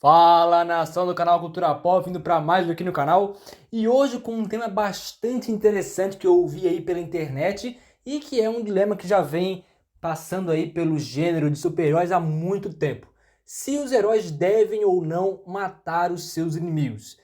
Fala, nação do canal Cultura Pop, vindo para mais aqui no canal. E hoje com um tema bastante interessante que eu ouvi aí pela internet e que é um dilema que já vem passando aí pelo gênero de super-heróis há muito tempo. Se os heróis devem ou não matar os seus inimigos.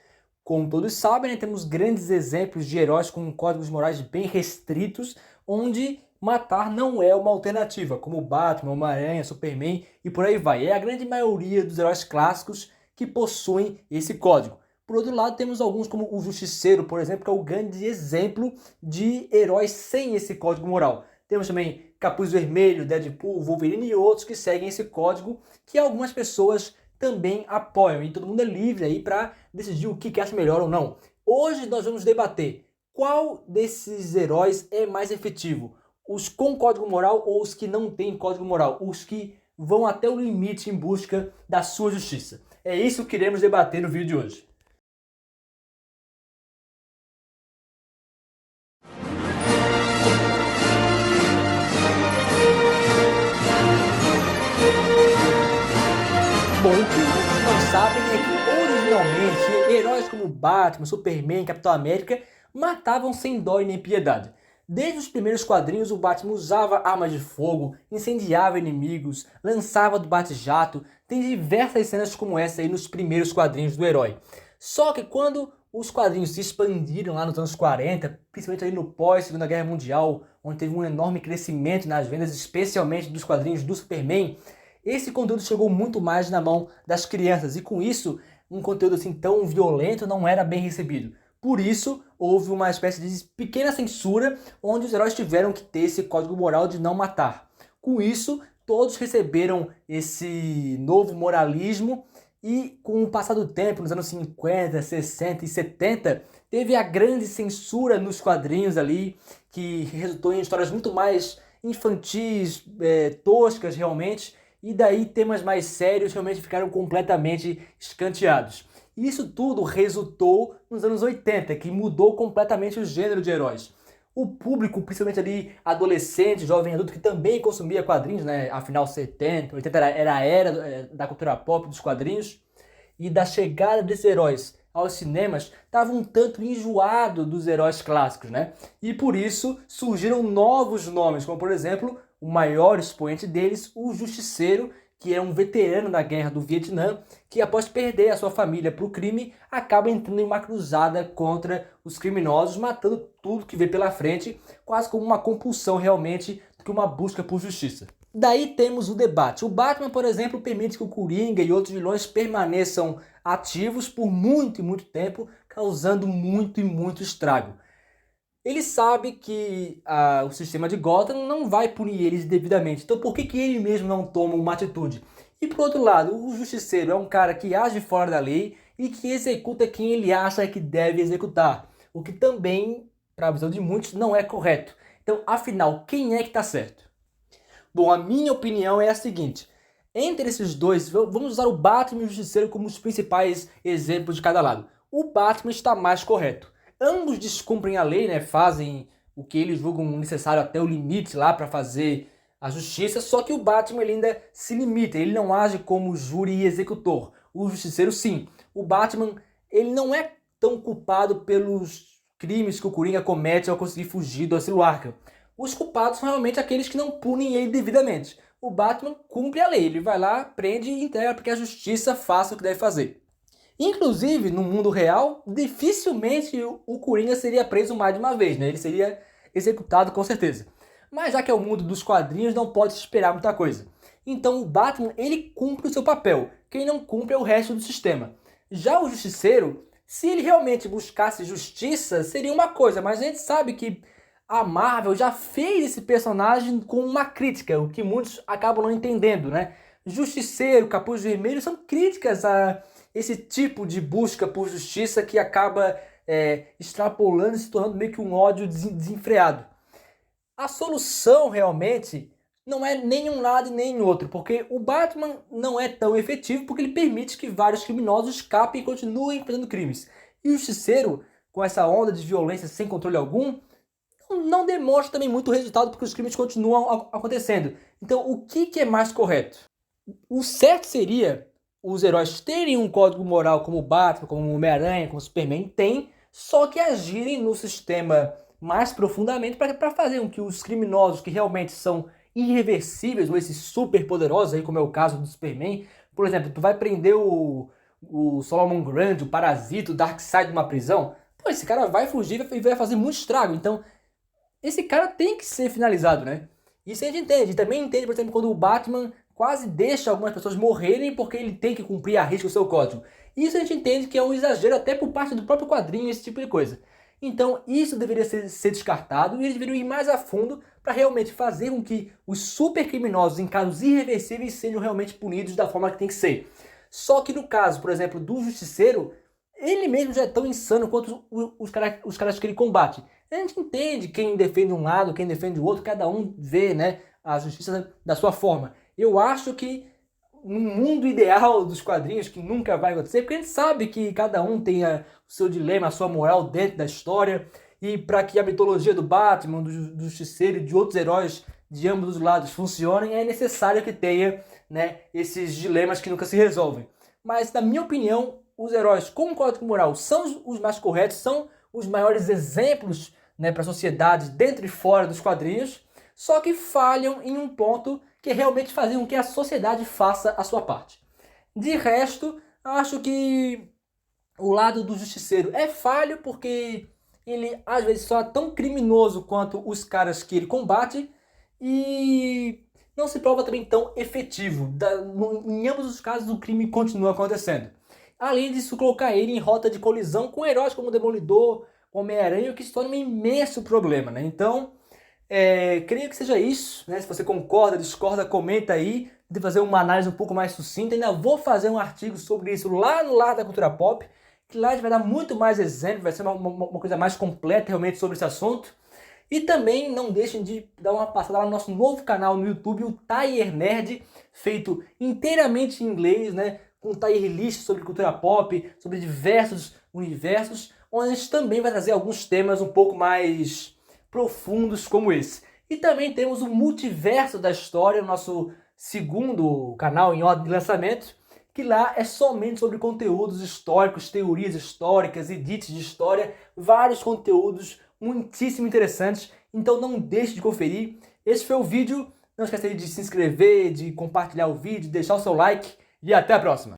Como todos sabem, né, temos grandes exemplos de heróis com códigos morais bem restritos, onde matar não é uma alternativa, como Batman, Homem-Aranha, Superman e por aí vai. É a grande maioria dos heróis clássicos que possuem esse código. Por outro lado, temos alguns como o Justiceiro, por exemplo, que é o grande exemplo de heróis sem esse código moral. Temos também Capuz Vermelho, Deadpool, Wolverine e outros que seguem esse código que algumas pessoas também apoiam. E todo mundo é livre aí para decidir o que acha melhor ou não. Hoje nós vamos debater qual desses heróis é mais efetivo. Os com código moral ou os que não têm código moral. Os que vão até o limite em busca da sua justiça. É isso que iremos debater no vídeo de hoje. Bom, o que muitos não sabem é que originalmente heróis como Batman, Superman, Capitão América matavam sem dó e nem piedade. Desde os primeiros quadrinhos, o Batman usava armas de fogo, incendiava inimigos, lançava do bate-jato. Tem diversas cenas como essa aí nos primeiros quadrinhos do herói. Só que quando os quadrinhos se expandiram lá nos anos 40, principalmente ali no pós-Segunda Guerra Mundial, onde teve um enorme crescimento nas vendas, especialmente dos quadrinhos do Superman, esse conteúdo chegou muito mais na mão das crianças e com isso um conteúdo assim tão violento não era bem recebido. Por isso houve uma espécie de pequena censura onde os heróis tiveram que ter esse código moral de não matar. Com isso todos receberam esse novo moralismo e com o passar do tempo, nos anos 50, 60 e 70, teve a grande censura nos quadrinhos ali que resultou em histórias muito mais infantis, toscas realmente, e daí temas mais sérios realmente ficaram completamente escanteados. Isso tudo resultou nos anos 80, que mudou completamente o gênero de heróis. O público, principalmente ali adolescente, jovem adulto, que também consumia quadrinhos, né? Afinal, 70, 80 era a era da cultura pop, dos quadrinhos, e da chegada desses heróis aos cinemas, estava um tanto enjoado dos heróis clássicos, né? E por isso surgiram novos nomes, como por exemplo, o maior expoente deles, o Justiceiro, que é um veterano da guerra do Vietnã, que após perder a sua família para o crime, acaba entrando em uma cruzada contra os criminosos, matando tudo que vê pela frente, quase como uma compulsão realmente do que uma busca por justiça. Daí temos o debate. O Batman, por exemplo, permite que o Coringa e outros vilões permaneçam ativos por muito e muito tempo, causando muito e muito estrago. Ele sabe que o sistema de Gotham não vai punir eles devidamente, então por que ele mesmo não toma uma atitude? E por outro lado, o Justiceiro é um cara que age fora da lei e que executa quem ele acha que deve executar, o que também, para a visão de muitos, não é correto. Então, afinal, quem é que está certo? Bom, a minha opinião é a seguinte: entre esses dois, vamos usar o Batman e o Justiceiro como os principais exemplos de cada lado. O Batman está mais correto. Ambos descumprem a lei, né? Fazem o que eles julgam necessário até o limite lá para fazer a justiça, só que o Batman ele ainda se limita, ele não age como júri e executor. O Justiceiro sim. O Batman ele não é tão culpado pelos crimes que o Coringa comete ao conseguir fugir do Asilo Arkham. Os culpados são realmente aqueles que não punem ele devidamente. O Batman cumpre a lei, ele vai lá, prende e entrega para que a justiça faça o que deve fazer. Inclusive, no mundo real, dificilmente o Coringa seria preso mais de uma vez, né? Ele seria executado com certeza. Mas já que é o mundo dos quadrinhos, não pode se esperar muita coisa. Então o Batman, ele cumpre o seu papel. Quem não cumpre é o resto do sistema. Já o Justiceiro, se ele realmente buscasse justiça, seria uma coisa, mas a gente sabe que a Marvel já fez esse personagem com uma crítica, o que muitos acabam não entendendo, né? Justiceiro, Capuz Vermelho são críticas a esse tipo de busca por justiça que acaba extrapolando e se tornando meio que um ódio desenfreado. A solução realmente não é nem um lado e nem outro, porque o Batman não é tão efetivo porque ele permite que vários criminosos escapem e continuem fazendo crimes. E o Justiceiro, com essa onda de violência sem controle algum, não demonstra também muito resultado porque os crimes continuam acontecendo. Então, o que é mais correto? O certo seria os heróis terem um código moral como o Batman, como o Homem-Aranha, como o Superman tem, só que agirem no sistema mais profundamente para fazer com que os criminosos que realmente são irreversíveis, ou esses super poderosos, aí, como é o caso do Superman, por exemplo, tu vai prender o Solomon Grundy, o Parasita, o Darkseid numa prisão, pô, esse cara vai fugir e vai fazer muito estrago, então esse cara tem que ser finalizado, né? Isso a gente entende. Também entende, por exemplo, quando o Batman quase deixa algumas pessoas morrerem porque ele tem que cumprir a risca o seu código. Isso a gente entende que é um exagero até por parte do próprio quadrinho, esse tipo de coisa. Então isso deveria ser descartado e eles deveriam ir mais a fundo para realmente fazer com que os super criminosos em casos irreversíveis sejam realmente punidos da forma que tem que ser. Só que no caso, por exemplo, do Justiceiro, ele mesmo já é tão insano quanto os caras que ele combate. A gente entende quem defende um lado, quem defende o outro, cada um vê, né, a justiça da sua forma. Eu acho que no mundo ideal dos quadrinhos, que nunca vai acontecer, porque a gente sabe que cada um tem o seu dilema, a sua moral dentro da história, e para que a mitologia do Batman, do Justiceiro e de outros heróis de ambos os lados funcionem, é necessário que tenha, né, esses dilemas que nunca se resolvem. Mas, na minha opinião, os heróis com código moral são os mais corretos, são os maiores exemplos, né, para a sociedade dentro e fora dos quadrinhos, só que falham em um ponto que é realmente fazer com que a sociedade faça a sua parte. De resto, acho que o lado do Justiceiro é falho porque ele às vezes só é tão criminoso quanto os caras que ele combate e não se prova também tão efetivo. Em ambos os casos o crime continua acontecendo. Além disso, colocar ele em rota de colisão com heróis como o Demolidor, Homem-Aranha, o que se torna um imenso problema, né? Então, creio que seja isso, né? Se você concorda, discorda, comenta aí. De fazer uma análise um pouco mais sucinta. Ainda vou fazer um artigo sobre isso lá no Lar da Cultura Pop, que lá a gente vai dar muito mais exemplos, vai ser uma coisa mais completa realmente sobre esse assunto. E também não deixem de dar uma passada lá no nosso novo canal no YouTube, o Tyer Nerd, feito inteiramente em inglês, né? Com tier list sobre cultura pop, sobre diversos universos, onde a gente também vai trazer alguns temas um pouco mais profundos como esse. E também temos o Multiverso da História, o nosso segundo canal em ordem de lançamento, que lá é somente sobre conteúdos históricos, teorias históricas, edits de história, vários conteúdos muitíssimo interessantes, então não deixe de conferir. Esse foi o vídeo, não esqueça de se inscrever, de compartilhar o vídeo, deixar o seu like e até a próxima!